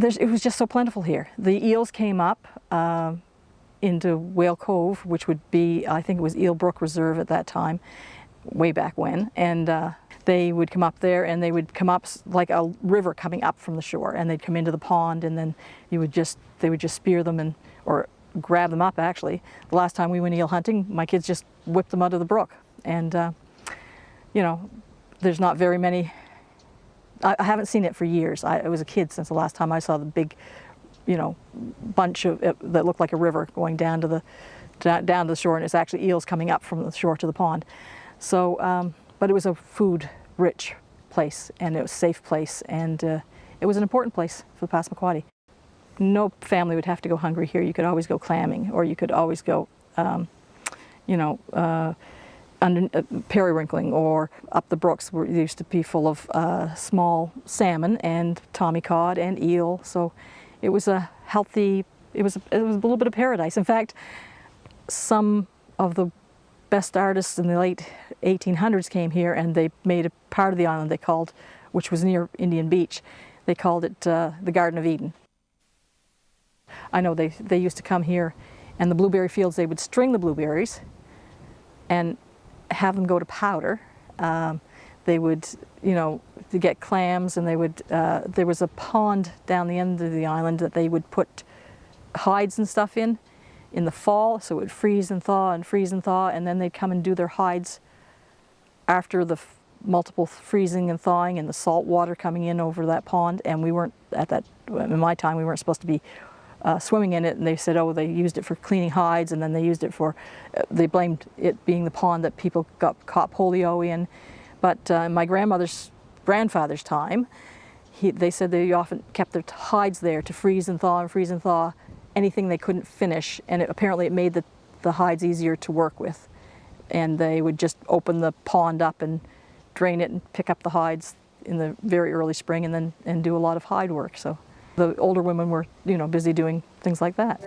it was just so plentiful here. The eels came up into Whale Cove, which would be, I think it was Eel Brook Reserve at that time, way back when, and they would come up there, and they would come up like a river coming up from the shore, and they'd come into the pond, and then they would just spear them or grab them up. Actually, the last time we went eel hunting, my kids just whipped them out of the brook, and you know, there's not very many. I haven't seen it for years. I was a kid since the last time I saw the big, you know, bunch of that looked like a river going down to the shore, and it's actually eels coming up from the shore to the pond. So, but it was a food-rich place, and it was a safe place, and it was an important place for the Passamaquoddy. No family would have to go hungry here. You could always go clamming, or you could always go, you know, periwinkling, or up the brooks where it used to be full of small salmon and tommy cod and eel. So it was a healthy, it was a little bit of paradise. In fact, some of the best artists in the late 1800s came here, and they made a part of the island which was near Indian Beach, they called it the Garden of Eden. I know they used to come here, and the blueberry fields, they would string the blueberries and have them go to powder. They would, you know, to get clams, and they would, there was a pond down the end of the island that they would put hides and stuff in the fall, so it would freeze and thaw and freeze and thaw, and then they'd come and do their hides after the multiple freezing and thawing and the salt water coming in over that pond. And we weren't, in my time, we weren't supposed to be swimming in it, and they said, oh, they used it for cleaning hides, and then they used it for, they blamed it being the pond that people got caught polio in. But my grandfather's time, they said they often kept their hides there to freeze and thaw anything they couldn't finish, and apparently it made the hides easier to work with. And they would just open the pond up and drain it and pick up the hides in the very early spring, and do a lot of hide work. So the older women were, you know, busy doing things like that.